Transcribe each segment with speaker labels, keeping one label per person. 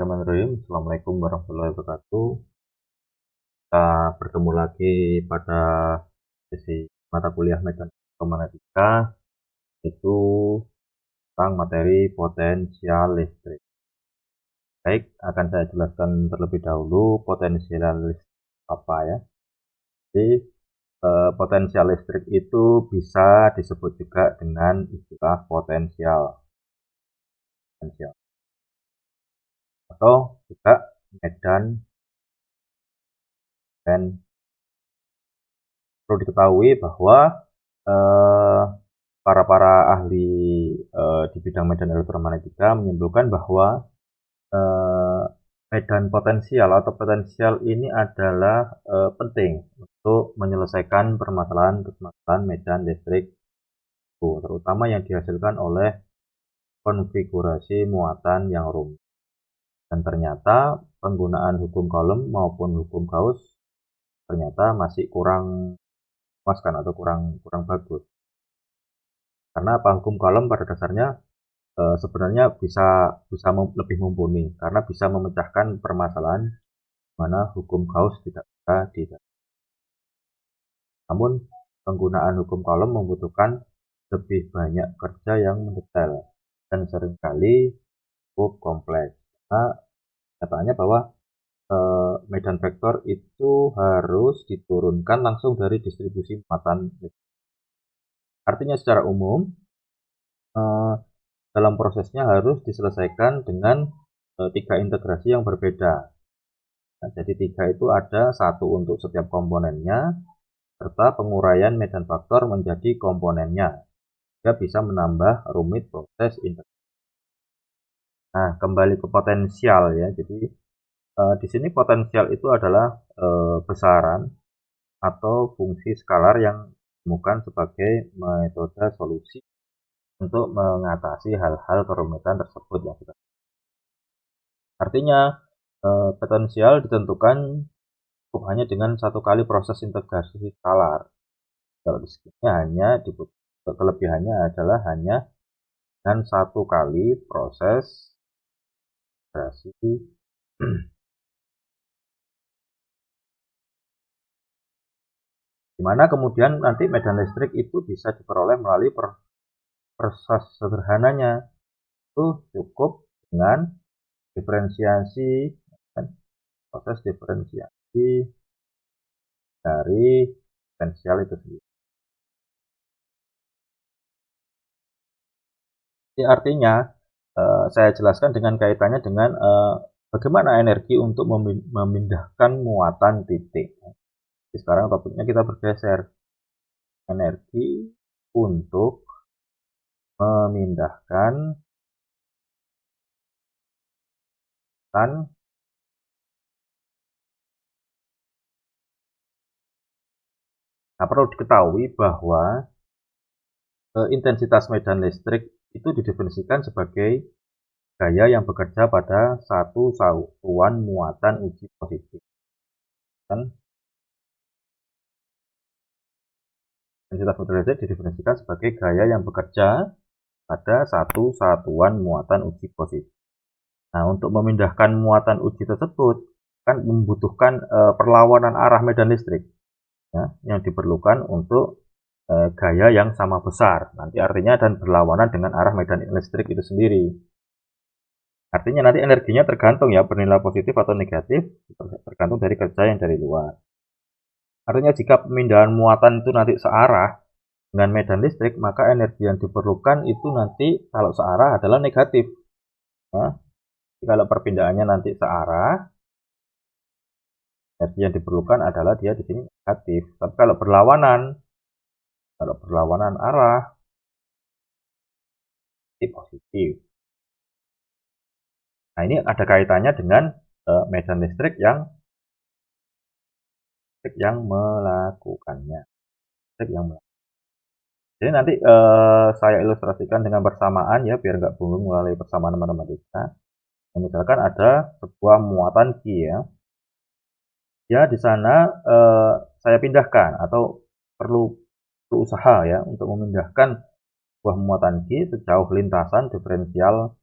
Speaker 1: Bismillahirrahmanirrahim. Assalamualaikum warahmatullahi wabarakatuh. Kita bertemu lagi pada sesi mata kuliah Mekanika, itu tentang materi potensial listrik. Baik, akan saya jelaskan terlebih dahulu potensial listrik apa ya. Jadi, potensial listrik itu bisa disebut juga dengan istilah potensial atau juga medan. Dan perlu diketahui bahwa para ahli di bidang medan elektromagnetika menyimpulkan bahwa medan potensial ini adalah penting untuk menyelesaikan permasalahan medan listrik, terutama yang dihasilkan oleh konfigurasi muatan yang rumit. Dan ternyata penggunaan hukum Coulomb maupun hukum Gauss ternyata masih kurang memuaskan atau kurang bagus. Karena apa? Hukum Coulomb pada dasarnya sebenarnya bisa lebih mumpuni karena bisa memecahkan permasalahan mana hukum Gauss tidak bisa didapatkan. Namun penggunaan hukum Coulomb membutuhkan lebih banyak kerja yang mendetail dan seringkali cukup kompleks. Karena nyatanya bahwa medan vektor itu harus diturunkan langsung dari distribusi muatan. Artinya secara umum dalam prosesnya harus diselesaikan dengan 3 integrasi yang berbeda. Nah, jadi 3 itu ada 1 untuk setiap komponennya, serta penguraian medan faktor menjadi komponennya, sehingga bisa menambah rumit proses integrasi. Nah, kembali ke potensial ya. Jadi di sini potensial itu adalah besaran atau fungsi skalar yang ditemukan sebagai metode solusi untuk mengatasi hal-hal kerumitan tersebut ya. Artinya potensial ditentukan cukup hanya dengan 1 kali proses integrasi skalar. Kalau di sini kelebihannya adalah hanya dengan 1 kali proses integrasi di mana kemudian nanti medan listrik itu bisa diperoleh melalui proses sederhananya. Itu cukup dengan proses diferensiasi dari potensial itu sendiri. Jadi artinya saya jelaskan dengan kaitannya dengan bagaimana energi untuk memindahkan muatan titik. Jadi sekarang topiknya kita bergeser, energi untuk memindahkan muatan. Nah, perlu diketahui bahwa intensitas medan listrik itu didefinisikan sebagai gaya yang bekerja pada satu satuan muatan uji positif. Dan intensitas medan listrik didefinisikan sebagai gaya yang bekerja pada satu satuan muatan uji positif. Nah, untuk memindahkan muatan uji tersebut kan membutuhkan perlawanan arah medan listrik ya, yang diperlukan untuk gaya yang sama besar. Nanti artinya dan berlawanan dengan arah medan listrik itu sendiri. Artinya nanti energinya tergantung ya, bernilai positif atau negatif, tergantung dari kerja yang dari luar. Artinya jika pemindahan muatan itu nanti searah dengan medan listrik, maka energi yang diperlukan itu nanti kalau searah adalah negatif. Ya. Kalau perpindahannya nanti searah, energi yang diperlukan adalah dia di sini negatif. Tapi kalau berlawanan arah, ini positif. Nah, ini ada kaitannya dengan medan listrik yang melakukannya. Jadi nanti saya ilustrasikan dengan bersamaan ya, biar nggak bingung melalui persamaan matematika. Misalkan ada sebuah muatan Q ya. Ya, di sana saya pindahkan atau perlu usaha ya untuk memindahkan sebuah muatan Q sejauh lintasan diferensial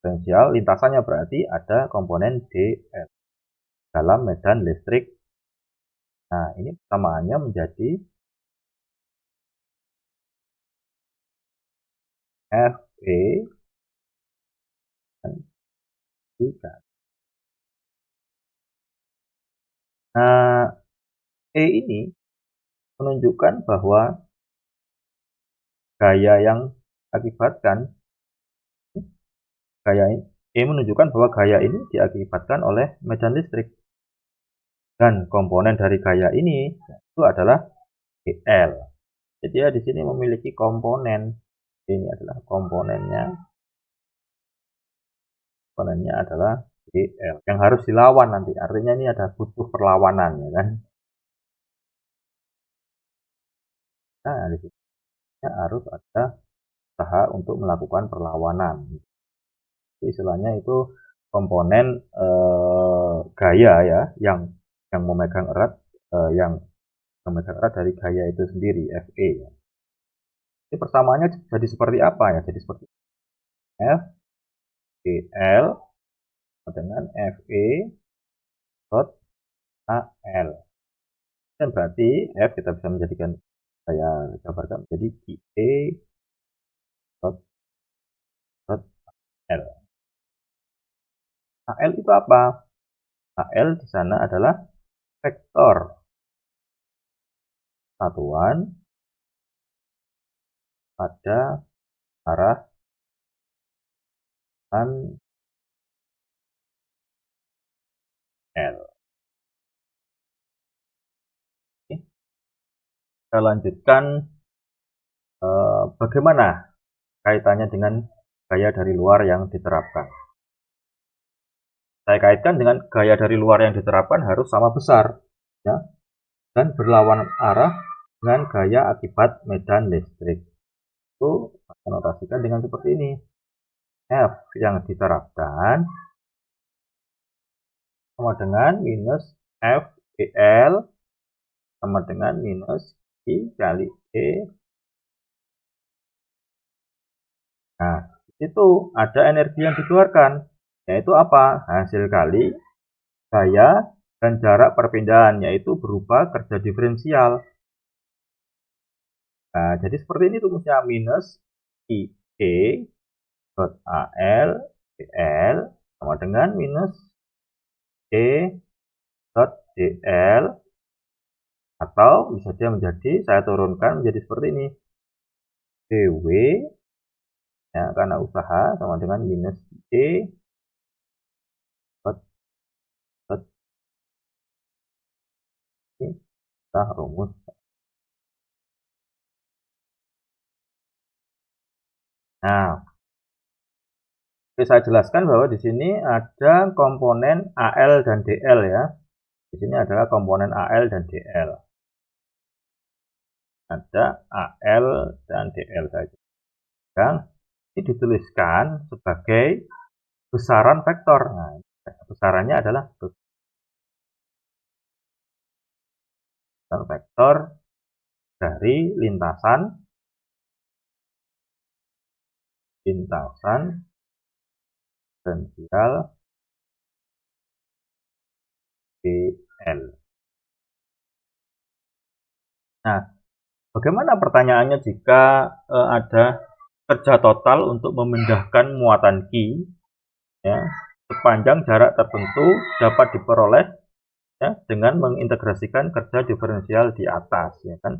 Speaker 1: diferensial lintasannya berarti ada komponen dl dalam medan listrik. Nah, ini persamaannya menjadi FE dan juga. Nah, E ini menunjukkan bahwa gaya yang akibatkan menunjukkan bahwa gaya ini diakibatkan oleh medan listrik. Dan komponen dari gaya ini itu adalah dl. Jadi dia di sini memiliki komponen. Ini adalah komponennya. Komponennya adalah dl yang harus dilawan nanti. Artinya ini ada butuh perlawanan, ya kan? Nah, di sini harus ada usaha untuk melakukan perlawanan. Jadi istilahnya itu komponen gaya ya yang memegang erat yang memegang erat dari gaya itu sendiri, Fe ya. Ini persamaannya jadi seperti apa ya? Jadi seperti F dl dengan Fe dot al. Dan berarti F kita bisa menjadikan, saya gambarkan menjadi Ge dot al. Al itu apa? Al di sana adalah vektor satuan pada arah L. Kita lanjutkan bagaimana kaitannya dengan gaya dari luar yang diterapkan. Saya kaitkan dengan gaya dari luar yang diterapkan harus sama besar, ya, dan berlawanan arah dengan gaya akibat medan listrik. Itu menotasikan dengan seperti ini. F yang diterapkan sama dengan minus F dl sama dengan minus I kali E. Nah, itu ada energi yang dikeluarkan, yaitu apa? Hasil kali gaya dan jarak perpindahan, yaitu berupa kerja diferensial. Nah, jadi seperti ini rumusnya, minus IE dot AL dl sama dengan minus E dot dl, atau bisa saja menjadi, saya turunkan menjadi seperti ini, dw ya, karena usaha sama dengan minus E dot ini kita rumus. Nah, saya jelaskan bahwa di sini ada komponen AL dan DL ya. Di sini adalah komponen AL dan DL. Ada AL dan DL saja. Dan ini dituliskan sebagai besaran vektor. Nah, besarannya adalah besaran vektor dari lintasan diferensial dl. Nah, bagaimana pertanyaannya jika ada kerja total untuk memindahkan muatan Q ya, sepanjang jarak tertentu dapat diperoleh ya, dengan mengintegrasikan kerja diferensial di atas, ya kan?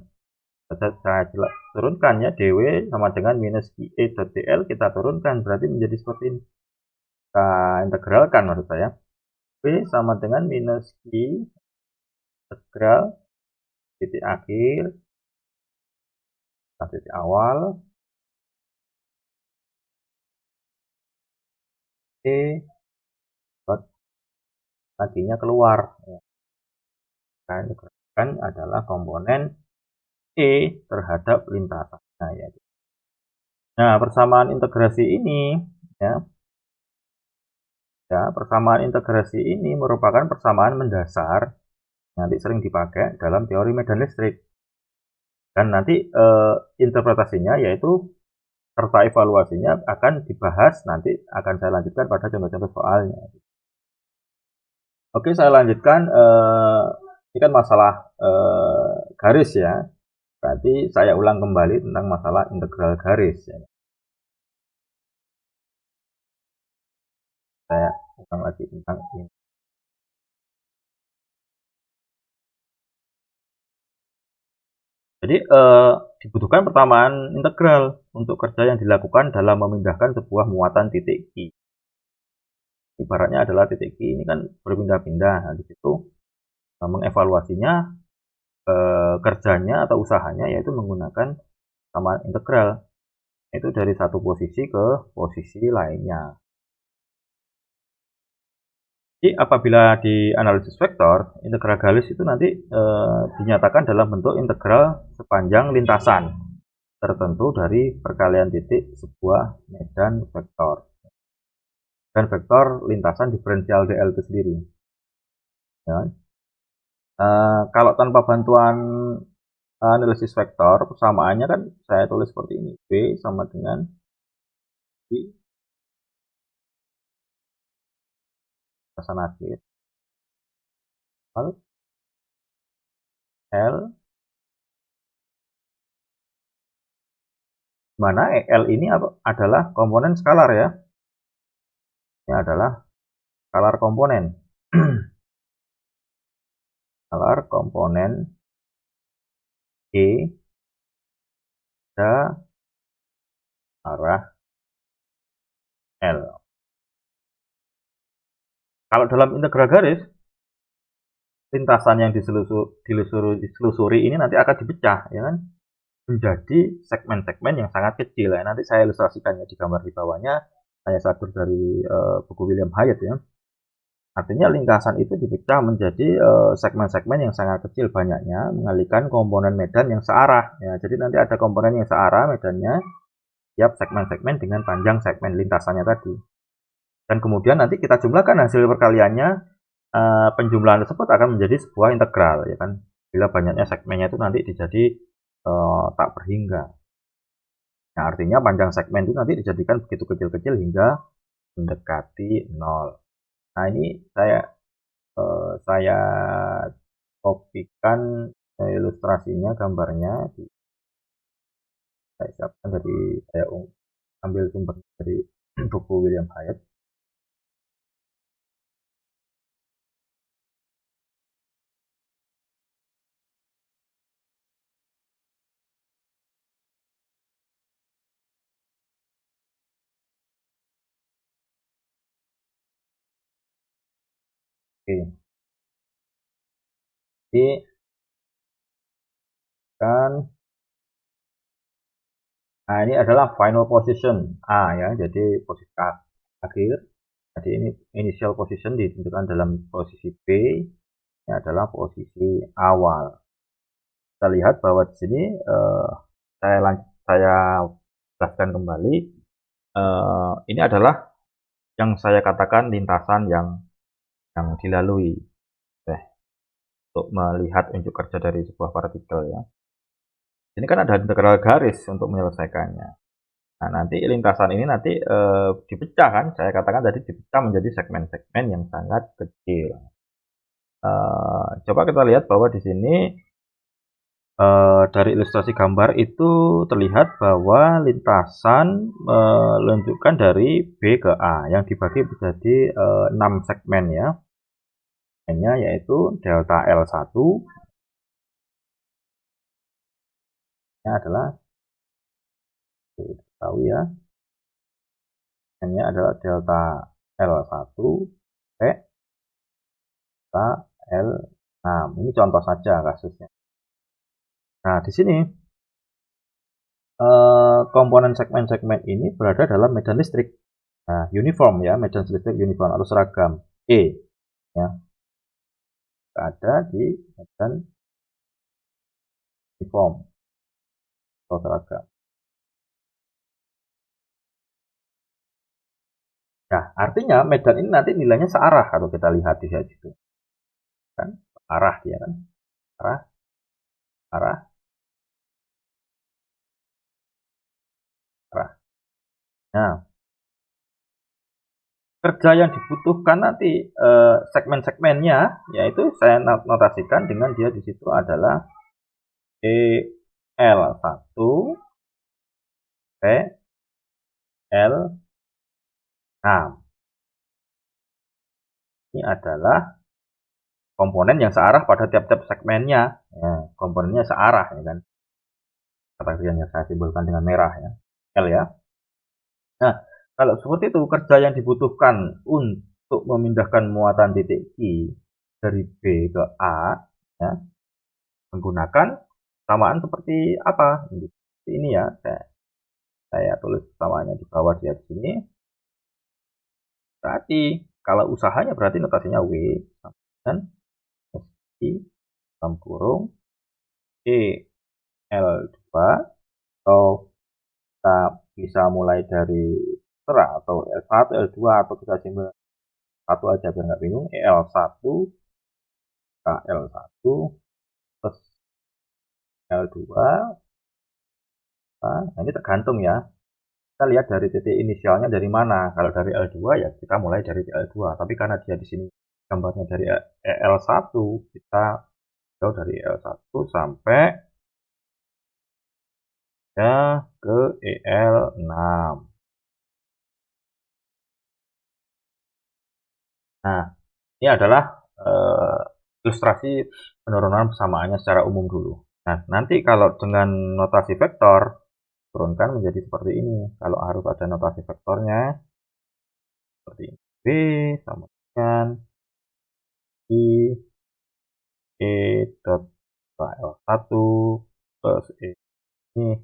Speaker 1: Saya turunkan ya, dw sama dengan minus IE dot dl, kita turunkan berarti menjadi seperti ini. Kita integralkan maksud saya. V sama dengan minus I integral titik akhir titik awal E dot tadinya keluar ya. Kita integralkan adalah komponen E terhadap lintasannya ya. Nah, persamaan integrasi ini ya, persamaan integrasi ini merupakan persamaan mendasar, nanti sering dipakai dalam teori medan listrik. Dan nanti interpretasinya yaitu serta evaluasinya akan dibahas nanti, akan saya lanjutkan pada contoh-contoh soalnya. Oke, saya lanjutkan. Ini kan masalah garis ya. Berarti saya ulang kembali tentang masalah integral garis. Ya. Saya ulang lagi tentang ini. Jadi dibutuhkan persamaan integral untuk kerja yang dilakukan dalam memindahkan sebuah muatan titik I. Ibaratnya adalah titik I ini kan berpindah-pindah. Nah, di situ mengevaluasinya kerjanya atau usahanya yaitu menggunakan persamaan integral, yaitu dari satu posisi ke posisi lainnya. Jadi apabila di analisis vektor, integral garis itu nanti dinyatakan dalam bentuk integral sepanjang lintasan tertentu dari perkalian titik sebuah medan vektor. Dan vektor lintasan diferensial dl itu sendiri. Ya. Kalau tanpa bantuan analisis vektor, persamaannya kan saya tulis seperti ini. B sama dengan I lintasan akhir. Lalu L, mana L ini adalah komponen skalar ya. Ini adalah skalar komponen. Skalar komponen E pada arah L. Kalau dalam integral garis, lintasan yang diselusuri ini nanti akan dipecah ya kan, menjadi segmen-segmen yang sangat kecil ya. Nanti saya ilustrasikannya di gambar di bawahnya, saya sadur dari buku William Hyatt ya. Artinya lintasan itu dipecah menjadi segmen-segmen yang sangat kecil banyaknya, mengalihkan komponen medan yang searah ya. Jadi nanti ada komponen yang searah medannya tiap segmen-segmen dengan panjang segmen lintasannya tadi. Dan kemudian nanti kita jumlahkan hasil perkaliannya, penjumlahan tersebut akan menjadi sebuah integral ya kan. Bila banyaknya segmennya itu nanti dijadi tak berhingga. Nah, artinya panjang segmen itu nanti dijadikan begitu kecil-kecil hingga mendekati 0. Nah, ini saya kopikan ilustrasinya, gambarnya saya siapkan dari, saya ambil sumber dari buku William Hyatt. Oke. Jadi kan, nah ini adalah final position A ya, jadi posisi akhir. Jadi ini initial position ditentukan dalam posisi B, ini adalah posisi awal. Kita lihat bahwa di sini saya jelaskan kembali, ini adalah yang saya katakan lintasan yang dilalui untuk melihat unjuk kerja dari sebuah partikel ya. Ini kan ada integral garis untuk menyelesaikannya. Nah, nanti lintasan ini nanti dipecah kan, saya katakan tadi dipecah menjadi segmen-segmen yang sangat kecil. Coba kita lihat bahwa di sini dari ilustrasi gambar itu terlihat bahwa lintasan menunjukkan dari B ke A yang dibagi menjadi 6 segmen ya. Segmennya yaitu delta L1. Ini adalah, tahu ya, ini adalah delta L1 delta L6. Ini contoh saja kasusnya. Nah, di sini komponen segmen-segmen ini berada dalam medan listrik. Nah, uniform ya, medan listrik uniform atau seragam E ya. Ada di medan uniform atau seragam. Nah, artinya medan ini nanti nilainya searah kalau kita lihat di situ. Kan arah dia kan. Arah, arah, arah. Nah, kerja yang dibutuhkan nanti segmen-segmennya, yaitu saya notasikan dengan dia di situ adalah EL1 L6. Ini adalah komponen yang searah pada tiap-tiap segmennya. Ya, komponennya searah, ya kan? Kategori yang saya simbolkan dengan merah, ya, L ya. Nah, kalau seperti itu kerja yang dibutuhkan untuk memindahkan muatan titik Q dari B ke A, ya, menggunakan samaan seperti apa? Seperti ini ya, saya tulis samaannya di bawah di sini. Berarti kalau usahanya berarti notasinya W dan I dalam kurung EL2, atau kita bisa mulai dari terang atau L1, L2, atau kita simbol satu aja biar nggak bingung. EL1 KL1 plus L2. Nah, ini tergantung ya. Kita lihat dari titik inisialnya dari mana. Kalau dari L2 ya kita mulai dari L2. Tapi karena dia di sini gambarnya dari L1, kita jauh dari L1 sampai ya ke EL6. Nah, ini adalah ilustrasi penurunan persamaannya secara umum dulu. Nah, nanti kalau dengan notasi vektor, turunkan menjadi seperti ini. Kalau harus ada notasi vektornya, seperti ini. B sama dengan I E dot L1 plus E. Ini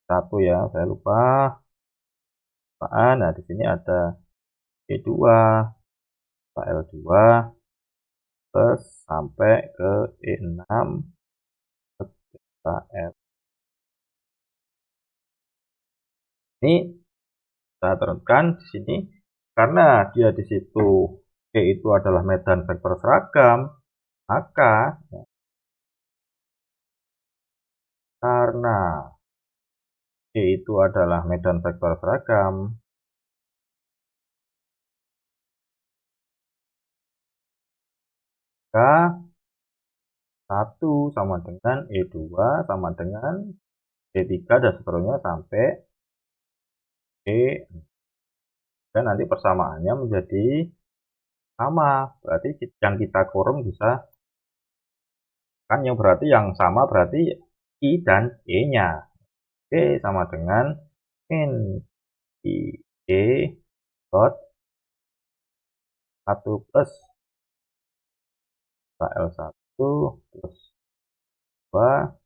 Speaker 1: satu ya, saya lupa. Nah, di sini ada E2, L2, plus sampai ke E6, L. Ini saya turunkan di sini karena dia di situ E itu adalah medan vektor seragam, maka karena E itu adalah medan vektor seragam, maka 1 sama dengan E2 sama dengan E3 dan seterusnya sampai E. Dan nanti persamaannya menjadi sama. Berarti yang kita kurung bisa kan yang berarti yang sama berarti I dan E-nya. E sama dengan min I E dot 1 plus L1 plus 2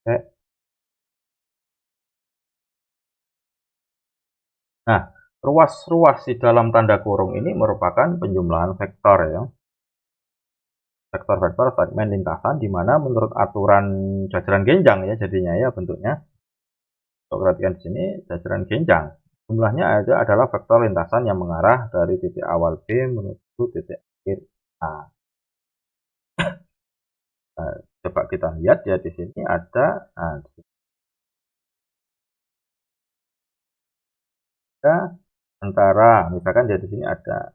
Speaker 1: E. Nah, ruas-ruas di dalam tanda kurung ini merupakan penjumlahan vektor ya. Vektor-vektor segmen lintasan di mana menurut aturan jajaran genjang ya jadinya ya bentuknya. Kalau perhatikan di sini jajaran genjang. Jumlahnya adalah vektor lintasan yang mengarah dari titik awal B menuju titik akhir A. Nah, coba kita lihat ya di sini ada antara misalkan di sini ada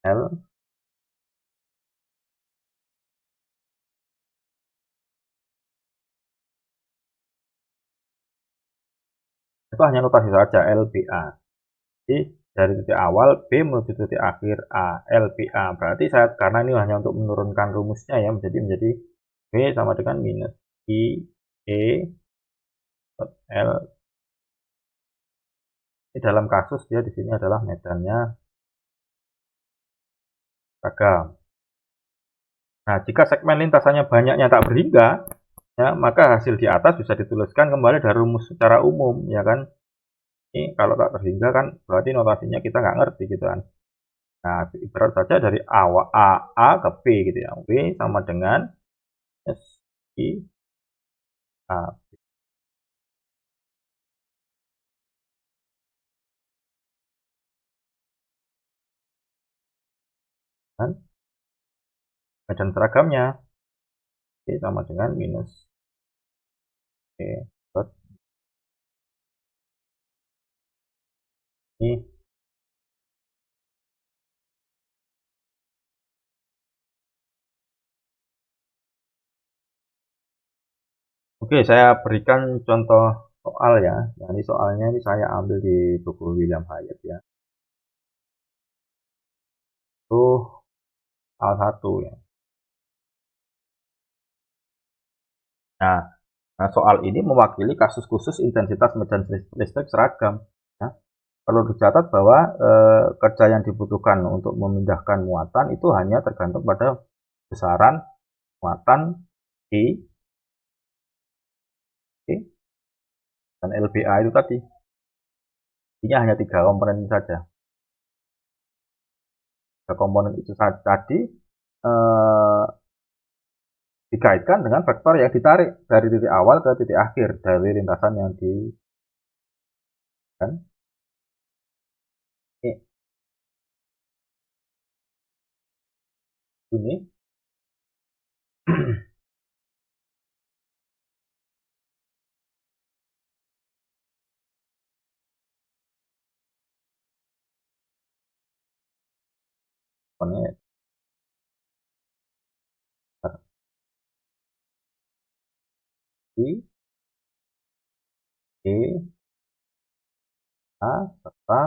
Speaker 1: L itu hanya notasi saja LBA. Jadi dari titik awal B menuju titik akhir A, LBA. Berarti saya karena ini hanya untuk menurunkan rumusnya ya, menjadi B sama dengan minus I E L. Ini dalam kasus dia di sini adalah medannya seragam. Nah, jika segmen lintasannya banyaknya tak berhingga, ya, maka hasil di atas bisa dituliskan kembali dari rumus secara umum, ya kan? Ini kalau tak terhingga kan berarti notasinya kita nggak ngerti gitu kan. Nah, ibarat saja dari A ke P gitu ya. W sama dengan S I A. Dan medan seragamnya P sama dengan minus P. ini. Oke, saya berikan contoh soal ya. Nah, ini soalnya ini saya ambil di buku William Hyatt ya. Itu salah satu ya. Nah, soal ini mewakili kasus khusus intensitas medan listrik seragam. Ya. Perlu dicatat bahwa kerja yang dibutuhkan untuk memindahkan muatan itu hanya tergantung pada besaran muatan I dan LBA itu tadi. Ini hanya 3 komponen saja. 3 komponen itu tadi dikaitkan dengan vektor yang ditarik dari titik awal ke titik akhir dari lintasan yang di kan ini komponen I, E, A serta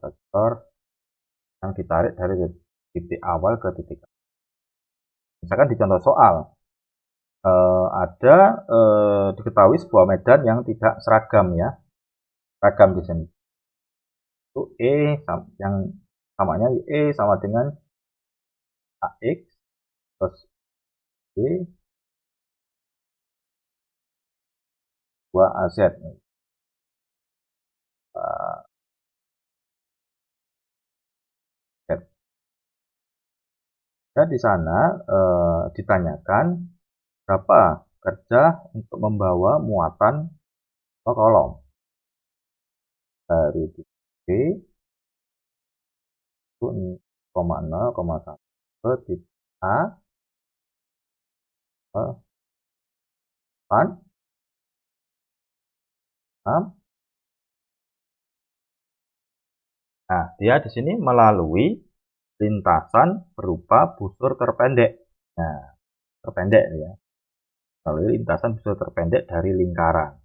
Speaker 1: vektor yang ditarik dari titik awal ke titik akhir. Misalkan di contoh soal ada diketahui sebuah medan yang tidak seragam ya, seragam di sini. Itu yang samanya sama dengan AX plus B 2AZ. Dan di sana ditanyakan berapa kerja untuk membawa muatan ke kolom dari titik B itu 0,1 ke titik A ke 8, 6. Nah, dia di sini melalui lintasan berupa busur terpendek. Nah, terpendek ya. Melalui lintasan busur terpendek dari lingkaran.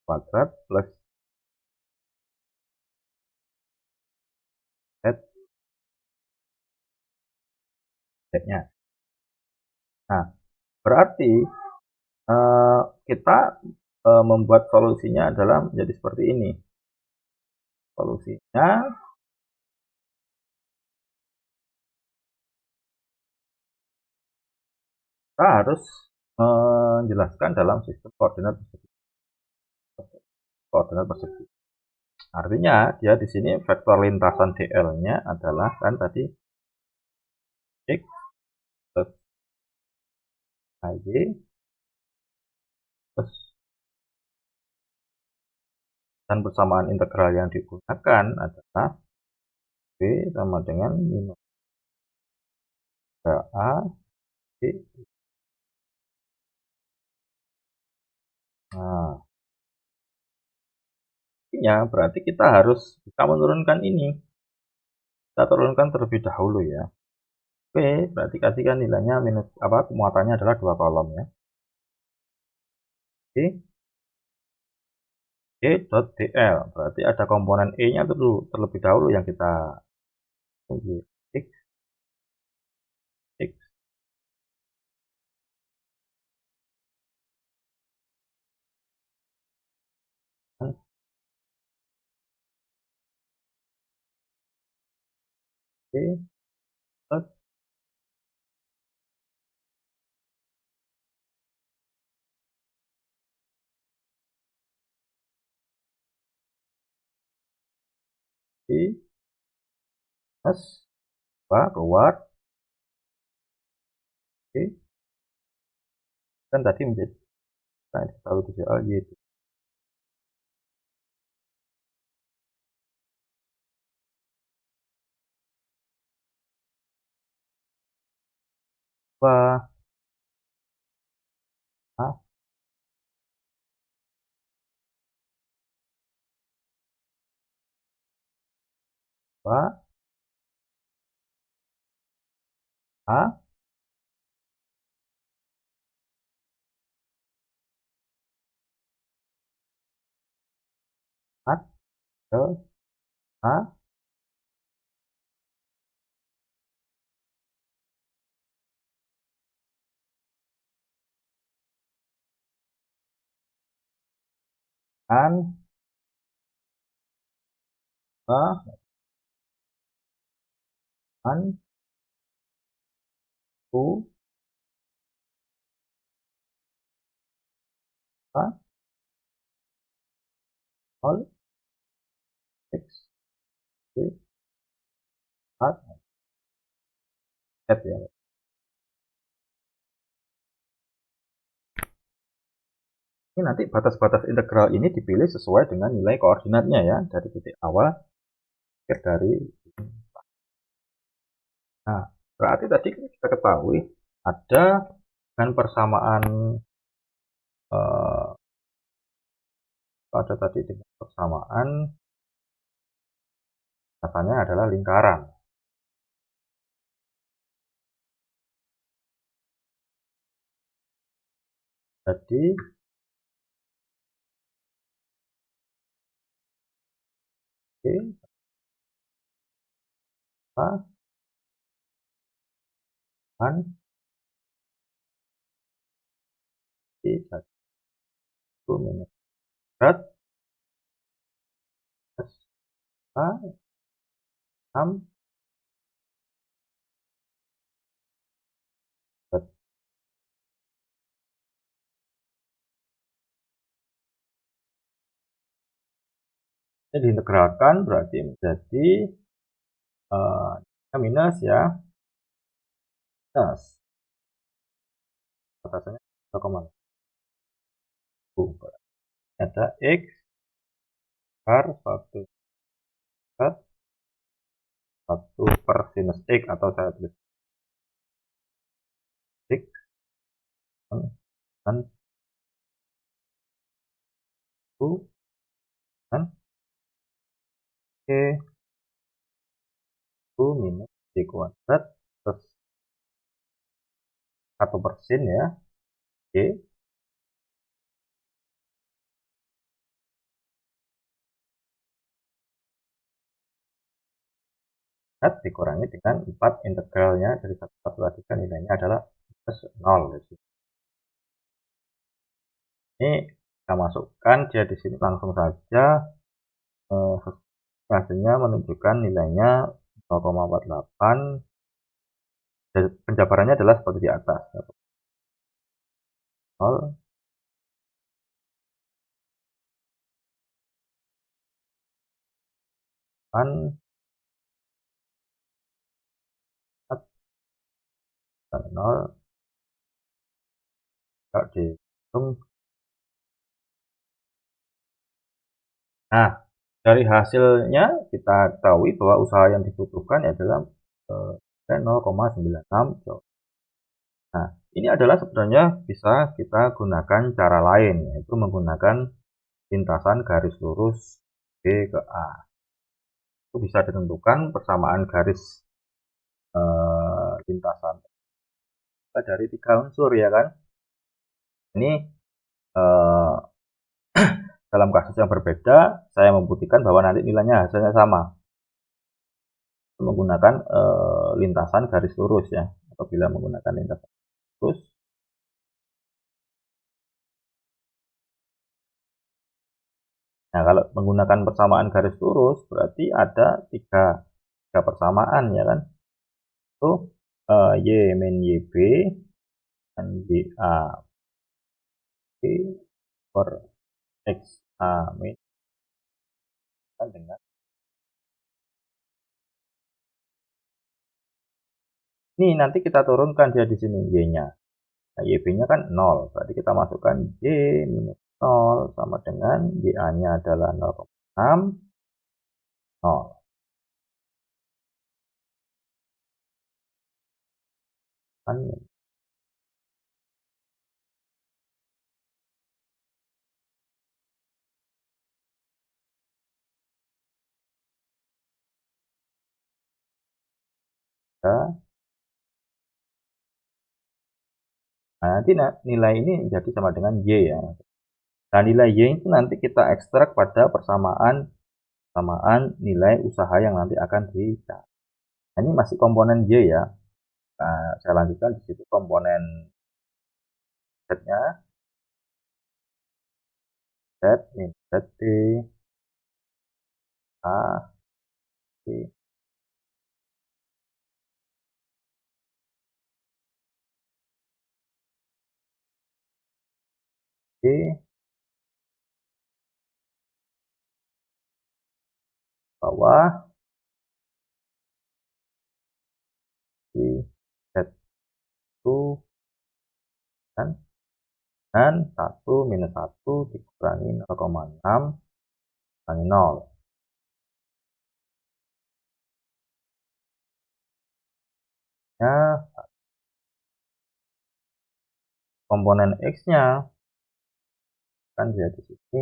Speaker 1: Kuadrat plus Z-nya. Nah, berarti kita membuat solusinya adalah menjadi seperti ini. Solusinya kita harus menjelaskan dalam sistem koordinat persegi. Artinya dia di sini vektor lintasan dl-nya adalah kan tadi x plus ay plus dan persamaan integral yang digunakan adalah b sama dengan minus a b. Nah, artinya berarti kita harus bisa menurunkan ini. Kita turunkan terlebih dahulu ya. P berarti kasihkan nilainya minus muatannya adalah 2 kolom ya. Oke. E.dl berarti ada komponen E-nya dulu terlebih dahulu yang kita tunggu. X X E plus I plus 2 keluar E kan tadi menjadi nah, tahu itu soal Y 2 A 2 A 4 ke A an A an U A 0 X Y Z ya. Ini nanti batas-batas integral ini dipilih sesuai dengan nilai koordinatnya ya, dari titik awal ke dari. Nah, berarti tadi kita ketahui ada dengan persamaan ada tadi dengan persamaan katanya adalah lingkaran. Jadi Oke, A an I 1 minus berat plus A 6 berat. Ini diintegralkan berarti menjadi minus ya, minus batasannya 0,1. Ada X per 1 berat 1 per sinus X, atau saya tulis X dan 1 dan K 1 minus C kuadrat plus 1% ya, G dikurangi dengan 4 integralnya dari 1 tadi kan nilainya adalah plus 0. Ini kita masukkan dia di sini langsung saja, hasilnya menunjukkan nilainya 0,48. dan penjabarannya adalah seperti di atas, 0 dan 0 dihitung. Nah, dari hasilnya kita ketahui bahwa usaha yang dibutuhkan adalah 0,96 joule. Nah, ini adalah sebenarnya bisa kita gunakan cara lain, yaitu menggunakan lintasan garis lurus B ke A. Itu bisa ditentukan persamaan garis lintasan dari 3 unsur ya kan. Ini dalam kasus yang berbeda, saya membuktikan bahwa nanti nilainya hasilnya sama menggunakan lintasan garis lurus ya. Apabila menggunakan lintasan lurus, nah kalau menggunakan persamaan garis lurus berarti ada tiga persamaan ya kan. Itu Y min YB dan YA B per XA min dengan ini nanti kita turunkan dia di sini Y-nya. Nah, YB-nya kan 0, berarti kita masukkan Y minus 0 sama dengan YA-nya adalah 0,6 0. Kan 3. Nah, nanti nilai ini menjadi sama dengan Y ya. Nah, nilai Y itu nanti kita ekstrak pada persamaan nilai usaha yang nanti akan dicari. Nah, ini masih komponen Y ya. Nah, saya lanjutkan di situ komponen Z-nya, Z min ZT, A, B, B, bawah, B, Z1, dan 1 minus 1 dikurangi 0,6 kurangi 0. Ya, komponen X-nya kan jadi di sini,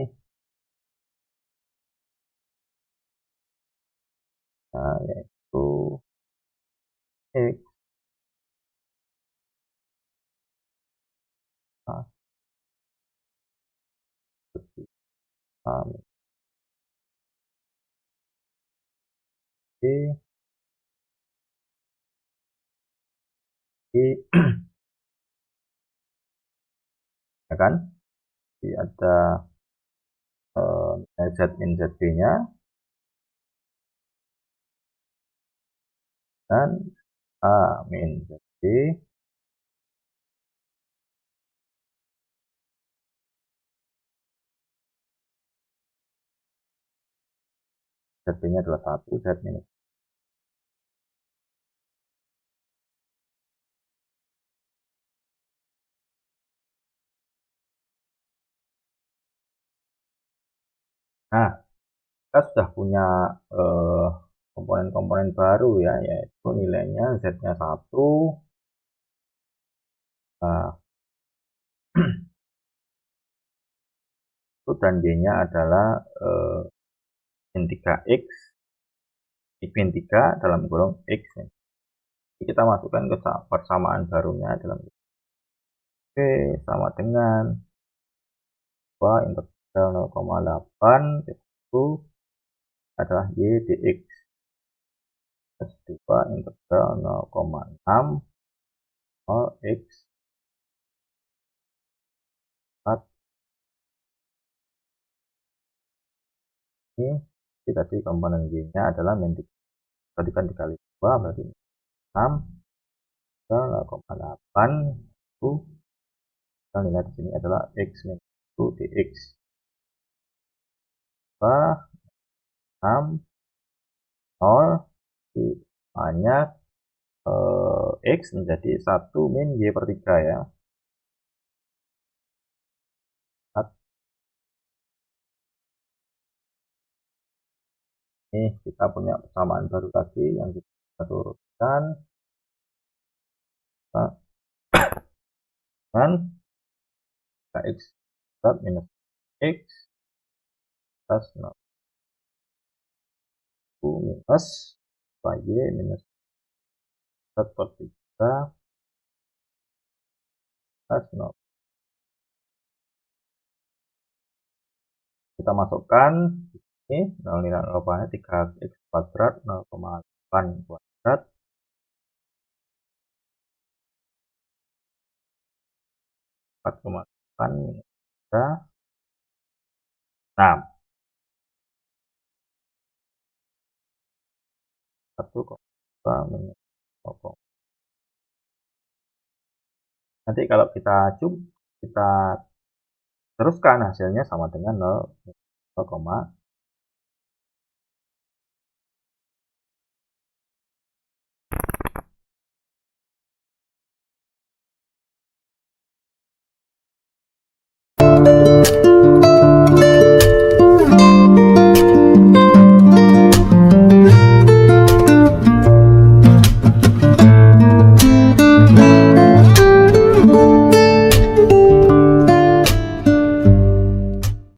Speaker 1: nah, yaitu X, A, A, B, B, ya kan? Jadi ada Z min ZB-nya, dan A min ZB, ZB-nya adalah 1, Z minus. Nah, kita sudah punya komponen-komponen baru ya, yaitu nilainya Z-nya 1, nah, dan Y-nya adalah min 3X, X min 3 dalam kurung X. Jadi kita masukkan ke persamaan barunya dalam Oke, sama dengan 2 integral 0,8 itu adalah Y dx plus 2 integral 0,6 X 4 ini. Jadi tadi komponen Y-nya adalah min 3. Tadi kan dikali 2 berarti 6 ke 0,8 itu kita lihat di sini adalah X min 1 dx 2 6 0 di banyak X menjadi 1 min Y per 3 ya. Ini kita punya persamaan baru lagi yang kita turunkan dengan X minus X plus 0 minus Y minus per 3 plus 0. Kita masukkan ini nilai 0,8 3x kuadrat 0,8 kuadrat 4,8 minus 3 6 1,2 minus 0. Nanti kalau kita teruskan hasilnya sama dengan 0,8